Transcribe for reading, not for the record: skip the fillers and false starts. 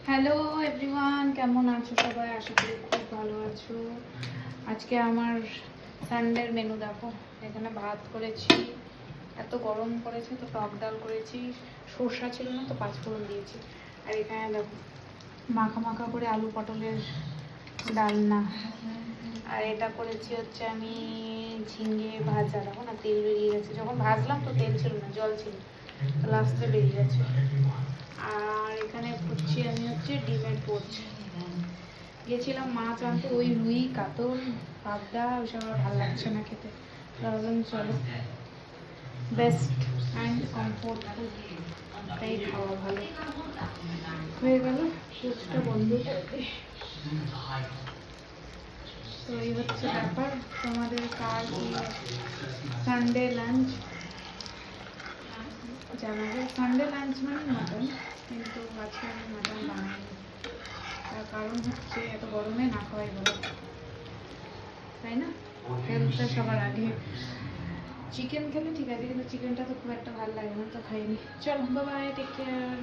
Hello everyone, কেমন আছো সবাই? আশা করি খুব ভালো আছো। আজকে আমার সানডের মেনু দেখো। এখানে ভাত করেছি, এত গরম করেছে তো টক ডাল করেছি, সর্ষা ছিল না তো পাঁচফোড়ন দিয়েছি। আর এখানে দেখো মাখা মাখা করে আলু পটলের ডালনা। আর এটা করেছি হচ্ছে আমি ঝিঙে ভাজা। দেখো না তেল বেরিয়ে গেছে, যখন ভাজলাম তো তেল ছিল না, জল ছিল, তো লাস্টে বেরিয়ে গেছে। আর এখানে করছি আমি হচ্ছে ডিমের পোচ। গেছিলাম মাছ আনতে, ওই রুই কাতল পাবদা ওইসব আর ভালো লাগছে না খেতে, ভাবলাম চলো বেস্ট অ্যান্ড কমফোর্ট ফুডটাই খাওয়া ভালো। হয়ে গেল পোচটা বন্ধ করতে। তো এই হচ্ছে ব্যাপার। তোমাদের কার কি সানডে লাঞ্চ জানাবে? সানডে লাঞ্চ মানে মাটন, কিন্তু আজকে আমি মাটন বানাইনি। তার কারণ হচ্ছে এত গরমে না খাওয়াই ভালো, তাই না? হেলথটা সবার আগে। চিকেন খেলে ঠিক আছে, কিন্তু চিকেনটা তো খুব একটা ভালো লাগে না, তো খাইনি। চলো বাই বাই, টেক কেয়ার।